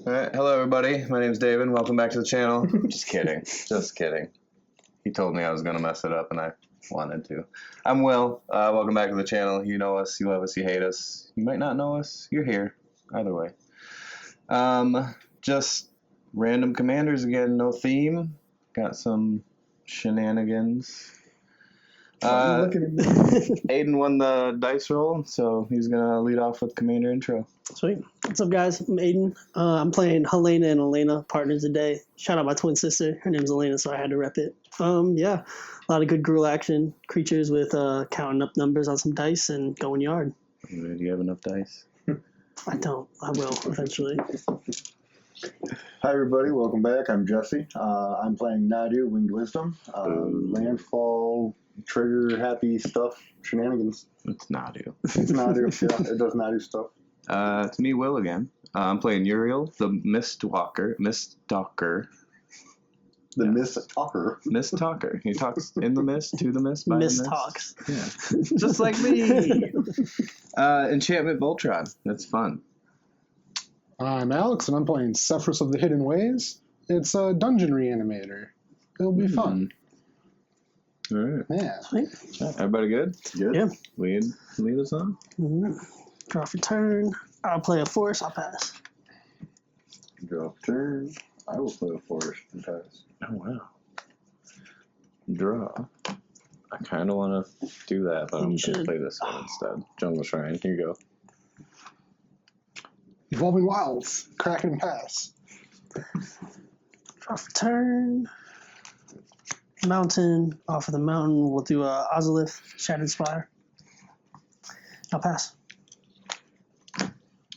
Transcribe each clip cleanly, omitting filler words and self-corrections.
All right, hello everybody. My name's David. Welcome back to the channel. Just kidding. Just kidding. He told me I was gonna mess it up, and I wanted to. I'm Will. Welcome back to the channel. You know us. You love us. You hate us. You might not know us. You're here. Either way. Just random commanders again. No theme. Got some shenanigans. Aiden won the dice roll, so he's gonna lead off with commander intro. Sweet. What's up, guys? I'm Aiden. I'm playing Halana and Alena, partners today. Shout out my twin sister. Her name's Alena, so I had to rep it. Yeah, a lot of good gruul action. Creatures with counting up numbers on some dice and going yard. Do you have enough dice? I don't. I will eventually. Hi everybody, welcome back. I'm Jesse. I'm playing Nadu, Winged Wisdom. Landfall, trigger, happy stuff, shenanigans. It's Nadu. It's Nadu, yeah, it does Nadu stuff. It's me, Will, again. I'm playing Uril the Mmiststalker. The Miststalker. Miststalker. He talks in the mist, to the mist, by the mist. Talks. Yeah. Just like me. Enchantment voltron. That's fun. I'm Alex, and I'm playing Sefris of the Hidden Ways. It's a dungeon reanimator. It'll be fun. All right. Yeah. Sweet. Everybody good? Good. Yeah. Lead us on. Mm-hmm. Draw for turn. I'll play a force. I'll pass. Draw turn. I will play a forest and pass. Oh, wow. Draw. I kind of want to do that, but I'm going to play this one instead. Jungle Shrine. Here you go. Evolving Wilds. Kraken and pass. Draw for turn. Mountain. Off of the mountain, we'll do a Ozolith, Shattered Spire. I'll pass.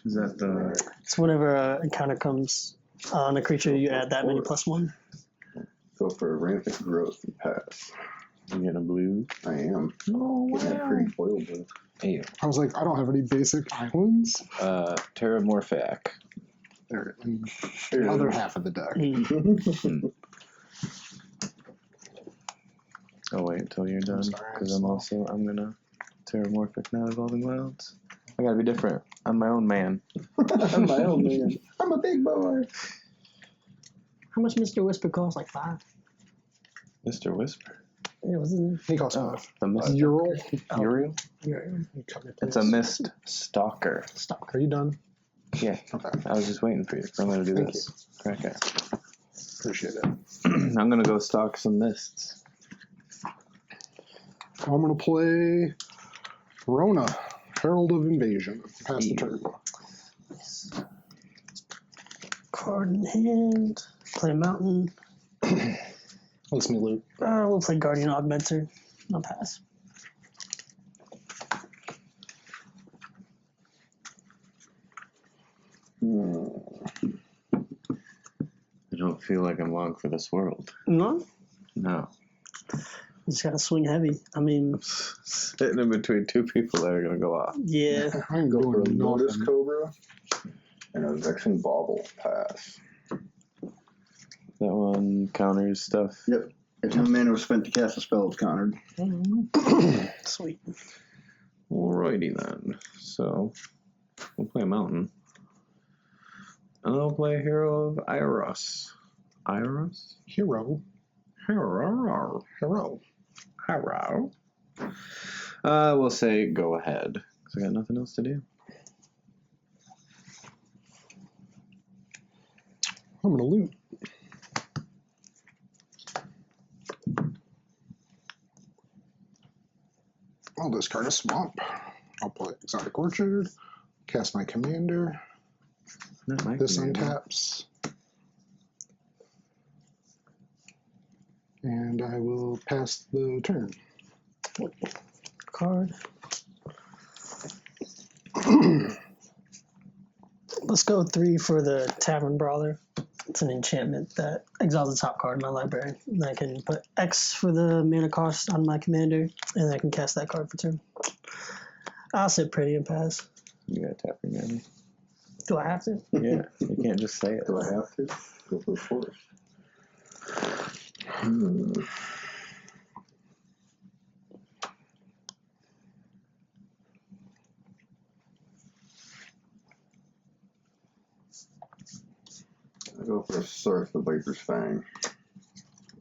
Is that the... It's whenever an encounter comes on a creature, you add that many +1. Go for a rampant growth and pass. You get a blue? I am. Oh, Getting a pretty foil blue. Hey. I was like, I don't have any basic islands. Terramorphic. They're in the other half of the deck. Oh, wait until you're done, because I'm gonna Terramorphic, not Evolving Wilds. I gotta be different. I'm my own man. I'm my own man. I'm a big boy. How much Mr. Whisper costs? Like 5? Mr. Whisper. Yeah, what's his name? He costs Oh, 5. the Mist. Uriel. Uriel? Yeah. It's a Miststalker. Stop. Are you done? Yeah. Okay. I was just waiting for you. I'm gonna do Thank this. Okay. Appreciate it. I'm gonna go stalk some mists. I'm going to play Rona, Herald of Invasion. Pass the turn. Card in hand. Play Mountain. Let's me loot. We'll play Guardian Augmenter. I'll pass. I don't feel like I'm long for this world. No? No. You just gotta swing heavy. I mean, Sitting in between two people that are gonna go off. yeah. I can Go go for a for Lotus Cobra and a Vexen Bauble. Pass. That one counters stuff. Yep. If no mana was spent to cast a spell, it's countered. Sweet. Alrighty then. So we'll play a mountain. And I'll play a hero of Iros. Iros? Hero. Hero. Hero. Hero. We'll say go ahead. Because I got nothing else to do. I'm going to loot. I'll discard a swamp. I'll play Exotic Orchard. Cast my commander. Not my This commander. untaps. And I will pass the turn. Card. Let's go 3 for the Tavern Brawler. It's an enchantment that exiles the top card in my library. And I can put X for the mana cost on my commander, and I can cast that card for turn. I'll sit pretty and pass. You gotta tap your mana. Do I have to? Yeah, you can't just say it. Do I have to? Go for the forest. go for a Surf the Viper's Fang.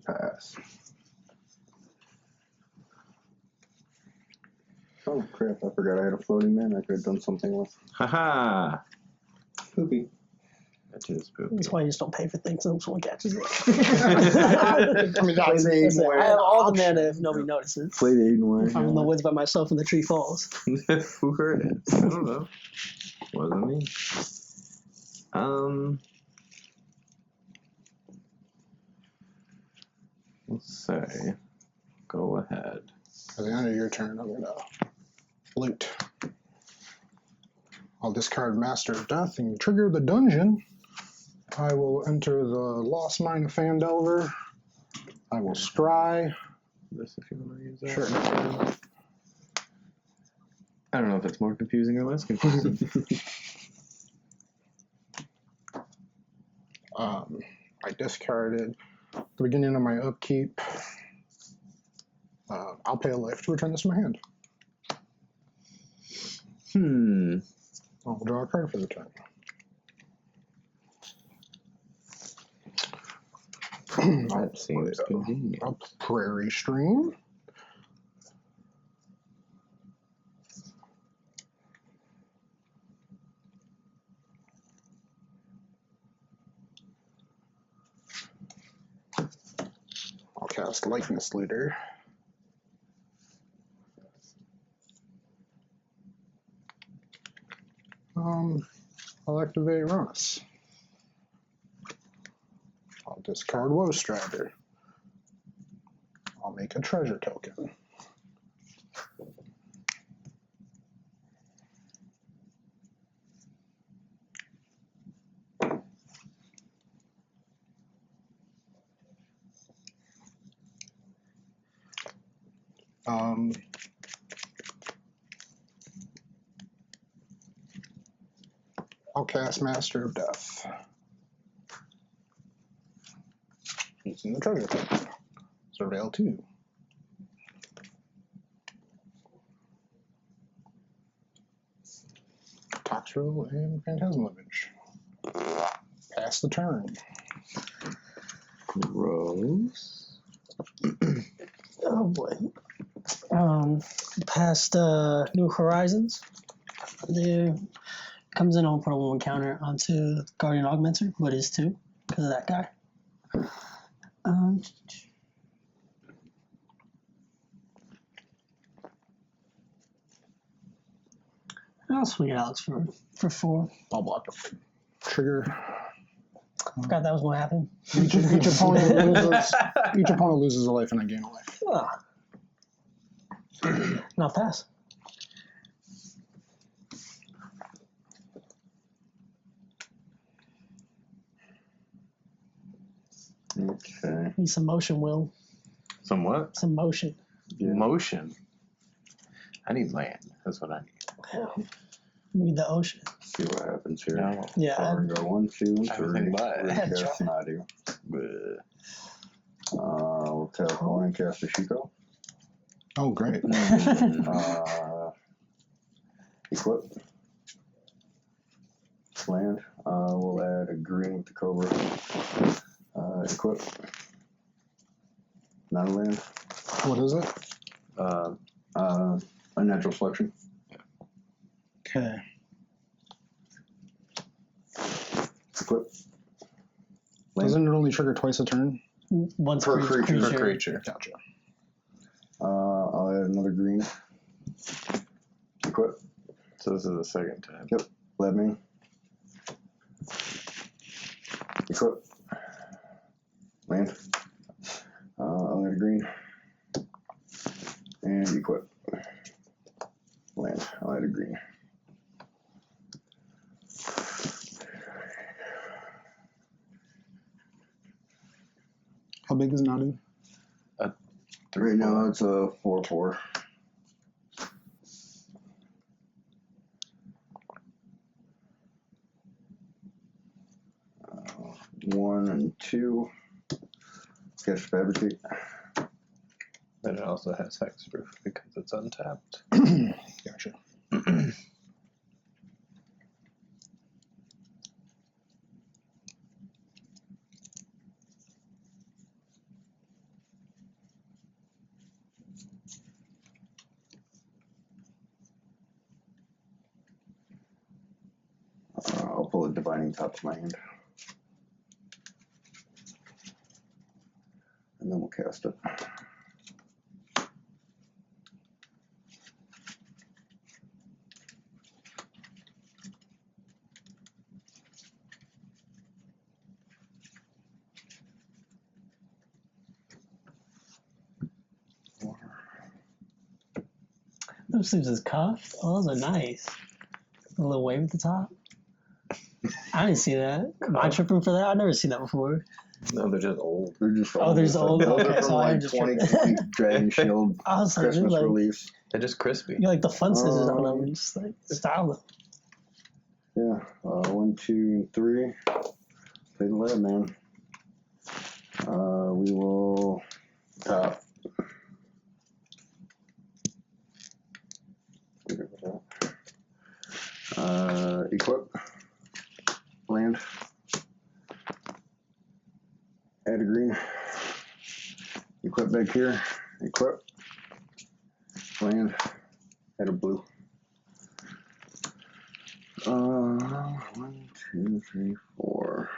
Pass. Oh crap, I forgot I had a floating man I could have done something with. Haha. Poopy. That is poopy. That's why you just don't pay for things until someone catches it. I mean, that's I have all the mana if nobody notices. Play the Aiden If I'm in the woods by myself and the tree falls. Who heard it? I don't know. Wasn't me. Let's say, go ahead. At the end of your turn, I'm going to loot. I'll discard Master of Death and trigger the dungeon. I will enter the Lost Mine of Fandelver. I will scry. This if you want to use that. Sure. I don't know if it's more confusing or less confusing. I discarded at the beginning of my upkeep. I'll pay a life to return this to my hand. I'll draw a card for the turn. That seems convenient. A Prairie Stream. I'll cast Likeness Leader. I'll activate Runus. I'll discard Woe Strider. I'll make a treasure token. I'll cast Master of Death. Using the treasure token. Surveil 2. Toxrill and Phantasmal Image. Pass the turn. Rose. Oh boy. Past New Horizons. There comes in, I'll put a 1 counter onto Guardian Augmenter, but is 2 because of that guy. I'll swing at Alex for 4. I'll block the trigger. Forgot that was what happened. Each opponent loses a life and I gain a life. Ah. And I'll pass. Okay. Need some motion, Will. Some what? Some motion. Yeah. Motion. I need land. That's what I need. Yeah. Need the ocean. See what happens here. No. Yeah. So we're gonna go 1, 2, and 3. Everything but. Recast Nadu. We'll tap 1 and cast a Shiko. Oh, great. Equip. Land. We'll add a green with the Cobra. Equip. Not a land. What is it? A natural selection. Okay. Equip. Doesn't it only trigger twice a turn? Once Per per creature. creature. Gotcha. I'll add another green. Equip. So this is the second time. Yep. Let me. Equip. Land. I'll add a green. And equip. Land. I'll add a green. How big is Nadu? Right now it's a 4/4. One and 2. Catch Fabricate. But it also has hexproof because it's untapped. Gotcha. I'll pull a Divining Top to my hand. And then we'll cast it. Those sleeves is cuffed. Oh, those are nice. A little wave at the top. I didn't see that. Am I tripping for that? I've never seen that before. No, they're just old. They're just Oh, they're just old? Those Okay, are from so I like just 2020 Dragon Shield I was like, Christmas like, release. They're just crispy. you know, like the fun scissors on them and just like style them. Yeah, 1, 2, 3. Play the lead, man. We will top. Equip. Land. Add a green. Equip back here. Equip. Land. Add a blue. 1, 2, 3, 4.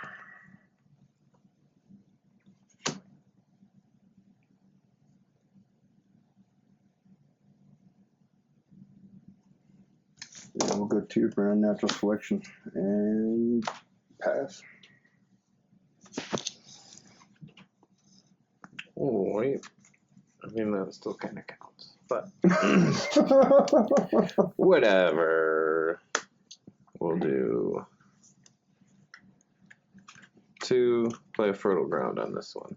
Yeah, we'll go 2 for unnatural selection and pass. Oh, wait. I mean, that still kind of counts. But whatever. We'll do 2, play a fertile ground on this one.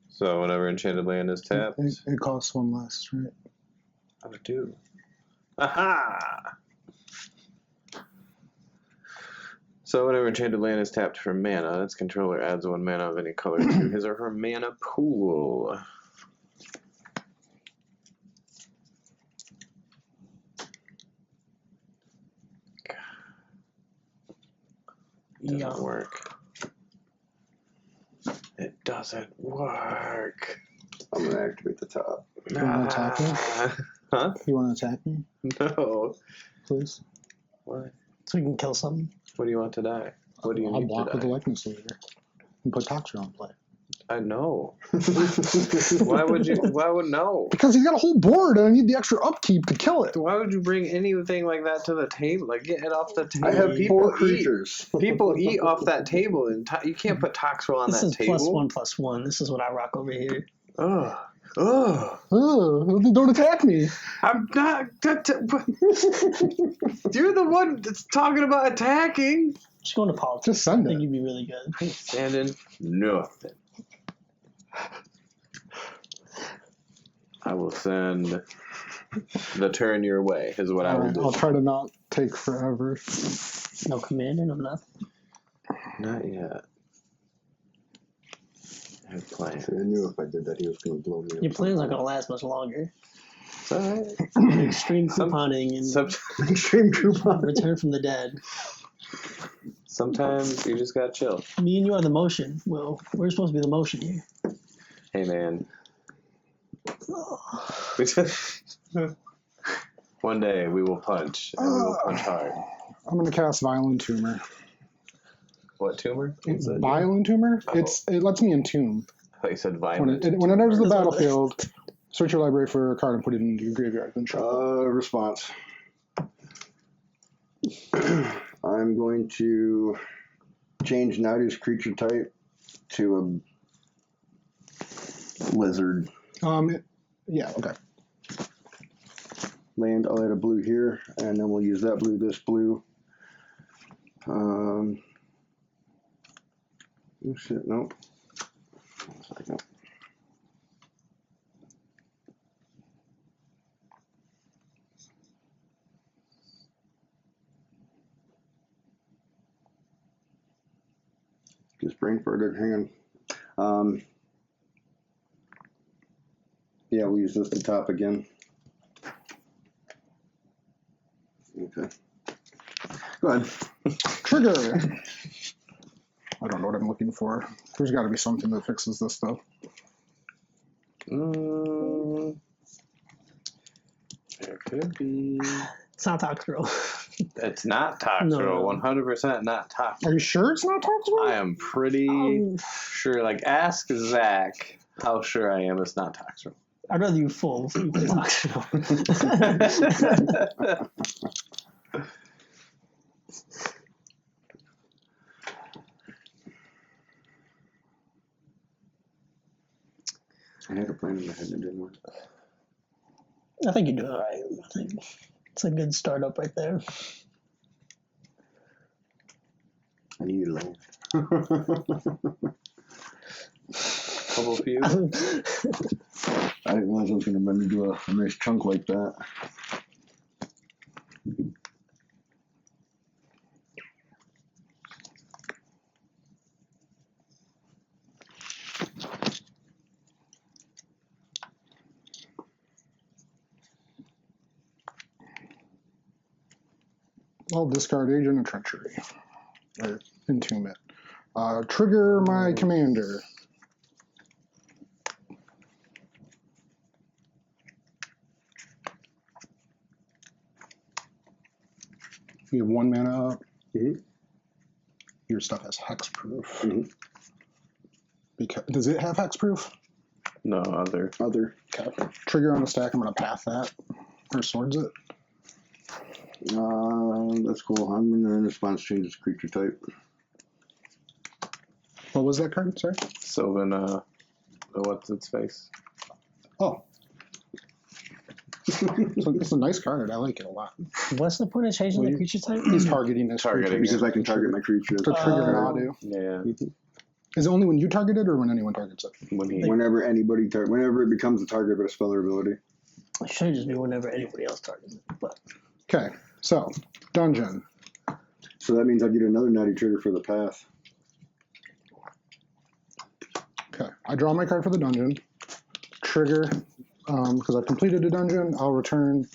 So whenever enchanted land is tapped, It costs 1 less, right? I'll do. Aha! So whenever enchanted land is tapped for mana, its controller adds 1 mana of any color to his or her mana pool. It doesn't work. It doesn't work. I'm gonna activate the top. You want to attack me? Huh? You want to attack me, No. please? What? So we can kill something. What do you want to die? What do you I'll need block to with the die? likeness leader and put Toxer on play. I know. Why would you? Why would no? Because he's got a whole board and I need the extra upkeep to kill it. Why would you bring anything like that to the table? Like, get it off the table. I have people 4 eat. creatures. People eat off that table, and you can't put Toxel on This that is table. +1/+1. This is what I rock over here. Ugh. Ugh. Oh, don't attack me. I'm not. You're the one that's talking about attacking. Just go into politics. Just I send think it. you'd be really good. Sanding nothing. I will send the turn your way, is what I will Alright, do. I'll try to not take forever. No commander, no nothing. Not yet. I have plans. I knew if I did that, he was gonna blow me up. Your plan's not going to last much longer. It's alright. Extreme couponing and Extreme coupon. return from the dead. Sometimes you just gotta chill. Me and you are the motion. Well, we're supposed to be the motion here. Hey, man. One day we will punch, and we will punch hard. I'm going to cast Violent Tumor. What tumor? You said? Violent Tumor? Oh. It lets me entune. I thought you said When violent. it enters the battlefield, search your library for a card and put it into your graveyard. Then shuffle. Response. I'm going to change Nadu's creature type to a lizard. Yeah, okay. Land, I'll add a blue here, and then we'll use that blue, this blue. Oh shit, nope. No. Just brain farted, hang on. Yeah, we'll use this to top again. Okay. Go ahead. Trigger! I don't know what I'm looking for. There's got to be something that fixes this stuff. There Could be. It's not Toxicrow. It's not Toxicrow. No. 100% not Toxicrow. Are you sure it's not Toxicrow? I am pretty sure. Like, ask Zach how sure I am it's not Toxicrow. I'd rather you full before you play Toxicrow. I had a plan in my head and it didn't work. I think you're doing all right. I think it's a good startup right there. I needed a land. Couple of you. I didn't realize I was going to run into a nice chunk like that. I'll discard Agent of Treachery. Or Entomb it. Trigger my commander. You have 1 mana up. Mm-hmm. Your stuff has hexproof. Mm-hmm. Because does it have hexproof? No, other. Other. Okay. Trigger on the stack. I'm gonna path that. Or swords it. That's cool. I'm going to response change its creature type. What was that card? Sorry. Sylvan, what's its face? Oh. So it's a nice card. I like it a lot. What's the point of changing the creature type? He's targeting this Targeting creature. Because I can target my creatures. To trigger Nadu. Yeah. Is it only when you target it or when anyone targets it? Whenever whenever it becomes a target of a spell or ability. It should just be whenever anybody else targets it. But Okay. So, dungeon. So that means I get another natty trigger for the path. Okay. I draw my card for the dungeon. Trigger. Because I've completed a dungeon, I'll return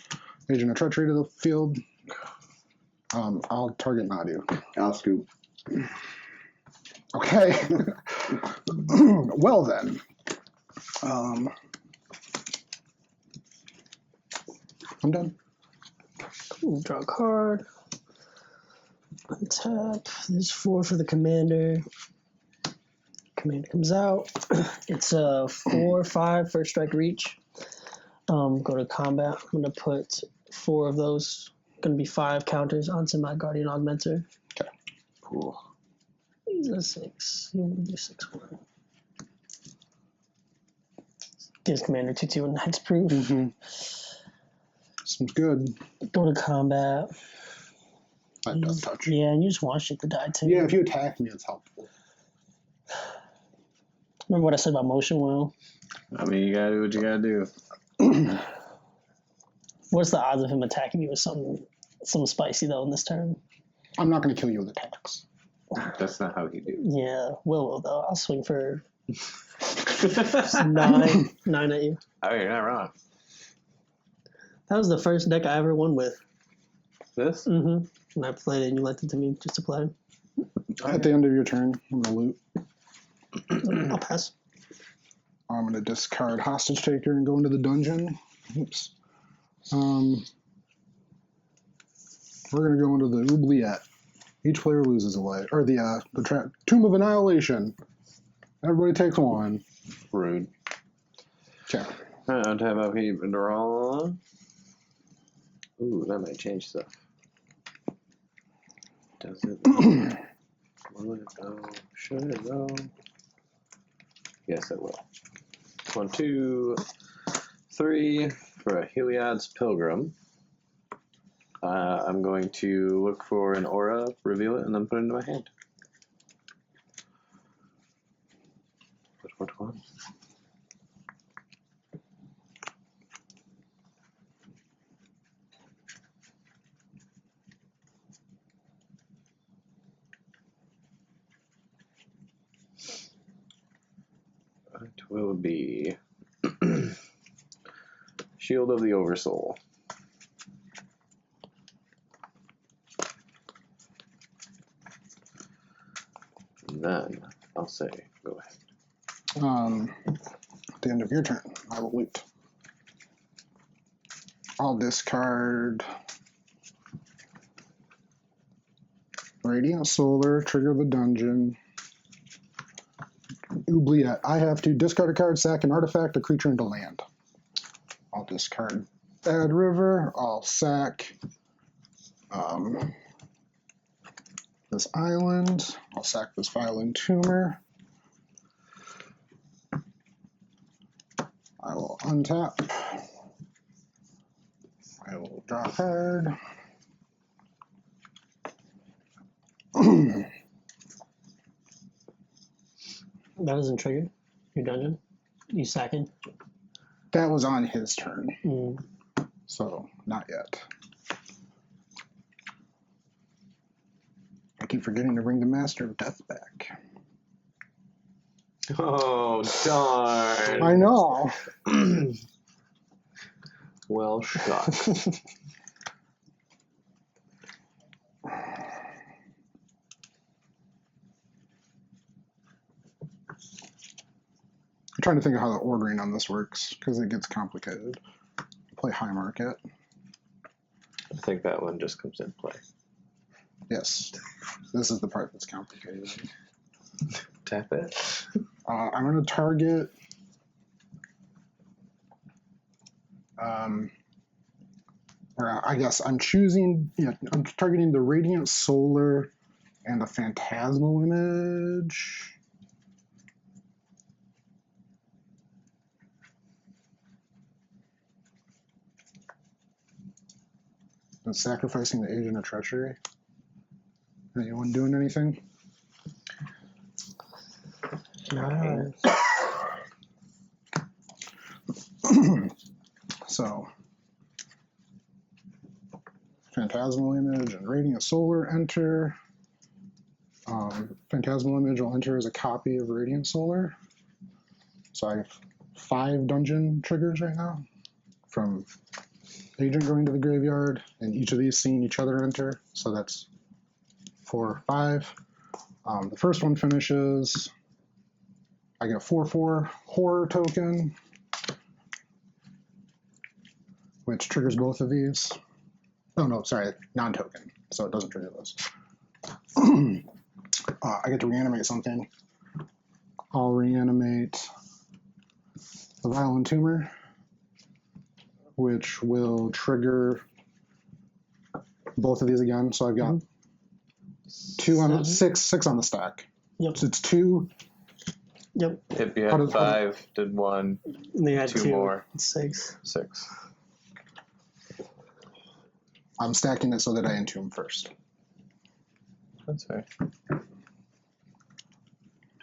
Agent of Treachery to the field. I'll target Nadu. I'll scoop. Okay. Well then. I'm done. cool. Draw a card. Untap. There's 4 for the commander. Commander comes out. It's a 4/5 first strike reach. Go to combat. I'm gonna put 4 of those. Gonna be 5 counters onto my Guardian Augmenter. Okay. Cool. He's a 6. He will do 6/1. Gives commander 2/2 and hexproof. Mm-hmm. Seems good. Go to combat. That does touch. Yeah, and you just want shit to die too. Yeah, if you attack me, it's helpful. Remember what I said about motion will? I mean, you gotta do what you gotta do. What's the odds of him attacking me with something spicy though in this turn? I'm not going to kill you with attacks. That's not how you do. Yeah, will though. I'll swing for 9 at you. Oh, you're not wrong. That was the first deck I ever won with. This? Mm-hmm. And I played it and you lent it to me just to play. At the end of your turn, I'm going to loot. I'll pass. I'm going to discard Hostage Taker and go into the dungeon. Oops. We're going to go into the oubliette. Each player loses a life. Or the Tomb of Annihilation. Everybody takes 1. Rude. Okay. I'll have a keep and draw. Ooh, that might change stuff. Does it? Will it go? Should it go? Yes, it will. 1, 2, 3 for a Heliod's Pilgrim. I'm going to look for an aura, reveal it, and then put it into my hand. Which one? It will be Shield of the Oversoul. And then I'll say, go ahead. At the end of your turn, I will loot. I'll discard Radiant Solar, trigger the dungeon. Oubliette. I have to discard a card, sack an artifact, a creature into land. I'll discard Bad River. I'll sack this island. I'll sack this Violent Tumor. I will untap. I will draw a card. That isn't triggered. Your dungeon. You sacking. That was on his turn, Mm. so not yet. I keep forgetting to bring the Master of Death back. Oh, darn. I know. Well shot. I'm trying to think of how the ordering on this works because it gets complicated. Play High Market. I think that one just comes in play. Yes, this is the part that's complicated. Tap it. I'm going to target. Or I guess I'm choosing. Yeah, I'm targeting the Radiant Solar and the Phantasmal Image. And sacrificing the Agent of Treachery. Anyone doing anything? Nice. So, Phantasmal Image and Radiant Solar enter. Phantasmal Image will enter as a copy of Radiant Solar. So I have 5 dungeon triggers right now from Agent going to the graveyard, and each of these seeing each other enter. So that's 4 or 5. The first one finishes. I get a 4/4 horror token, which triggers both of these. Oh no, sorry, non-token, so it doesn't trigger those. I get to reanimate something. I'll reanimate the Violent Tumor, which will trigger both of these again. So I've got 2 on 6 on the stack. Yep. So it's 2. Yep. If you How had does- 5, did 1, And they had 2 2 more. It's 6. 6. I'm stacking it so that I entomb first. That's fair. The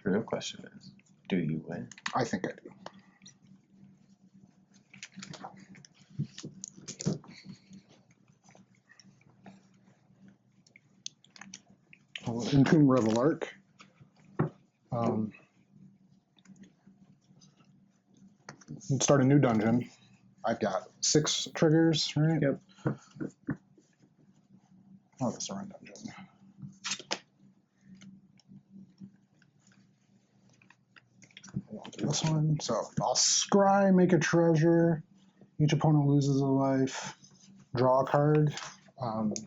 real question is, do you win? I think I do. I'll entomb Revelark. Start a new dungeon. I've got 6 triggers, right? Yep. Oh, that's the right dungeon. I'll do this one. So I'll scry, make a treasure. Each opponent loses a life. Draw a card.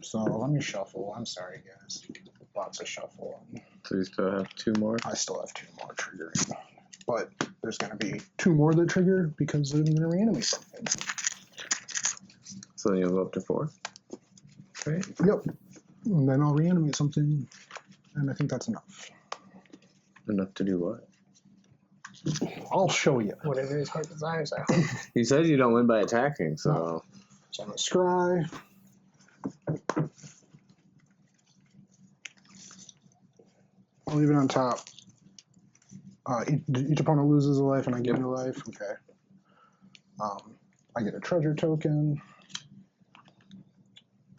So let me shuffle. I'm sorry, guys. Lots of shuffle. So you still have 2 more? I still have 2 more triggers. But there's going to be 2 more that trigger because I'm going to reanimate something. So then you'll go up to 4? Right? Yep. And then I'll reanimate something. And I think that's enough. Enough to do what? I'll show you. Whatever his heart desires are. You said you don't win by attacking, so... So I'm going to scry. I'll leave it on top. Each opponent loses a life and I gain a life. Okay. I get a treasure token.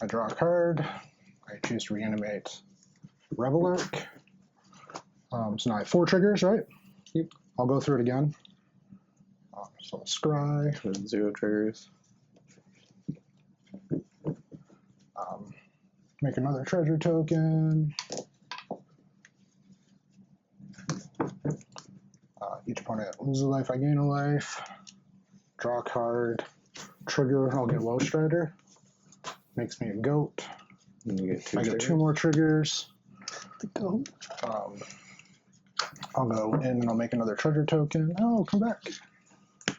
I draw a card. I choose to reanimate Revelark. So now I have 4 triggers, right? Yep. I'll go through it again. So I'll scry. With 0 triggers. Make another treasure token. Each opponent loses a life, I gain a life. Draw a card. Trigger, I'll get Low Strider. Makes me a goat. And you get 2 I get triggers. 2 more triggers. The goat. I'll go in and I'll make another treasure token. Oh, come back. I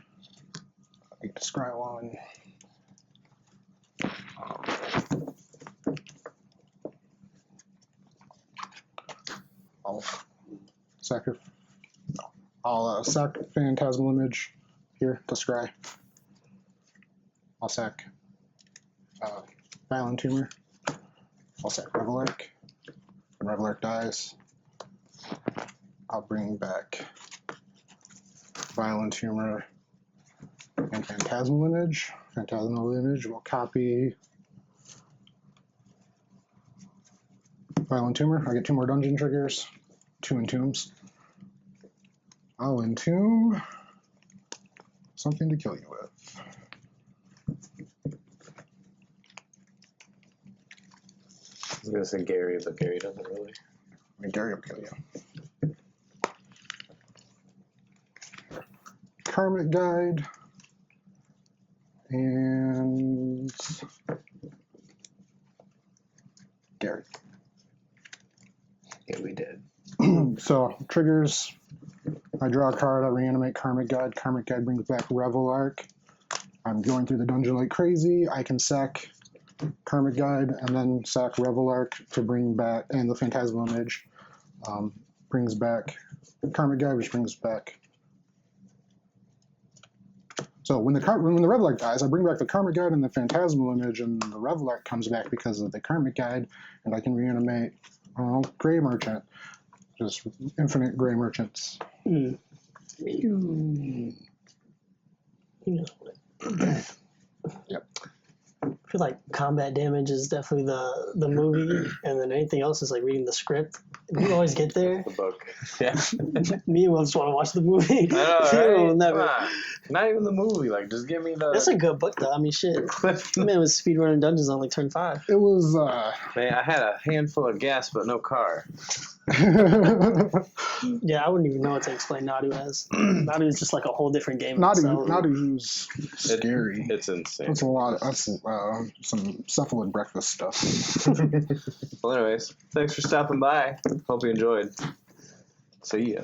get to scry 1. I'll sack Phantasmal Image here to scry. I'll sack Violent Tumor. I'll sack Revelark. When Revelark dies, I'll bring back Violent Tumor and Phantasmal Image. Phantasmal Image will copy Violent Tumor. I get 2 more dungeon triggers, 2 entombs. I'll entomb something to kill you with. I was gonna say Gary, but Gary doesn't really. I mean, Gary will kill you. Karmic Guide and Gary. Yeah, we did. So triggers. I draw a card. I reanimate Karmic Guide. Karmic Guide brings back Revelark. I'm going through the dungeon like crazy. I can sack Karmic Guide and then sack Revelark to bring back, and the Phantasmal Image brings back Karmic Guide, which brings back. So when the Revelark dies, I bring back the Karmic Guide and the Phantasmal Image, and the Revelark comes back because of the Karmic Guide, and I can reanimate Gray Merchant. Just infinite Gray Merchants. Mm. Yep. I feel like combat damage is definitely the movie, and then anything else is like reading the script. We always get there. The book. Yeah. Me will just want to watch the movie. I know, Theo right? will never. Come on. Not even the movie. Like, just give me the. That's a good book, though. I mean, shit. Man was speedrunning dungeons on like turn 5. It was. Man, I had a handful of gas, but no car. Yeah, I wouldn't even know what to explain Nadu as. Nadu is just like a whole different game. itself. Nadu's scary. It's insane. That's a lot. That's some cephalid breakfast stuff. Well, anyways, thanks for stopping by. Hope you enjoyed. See ya.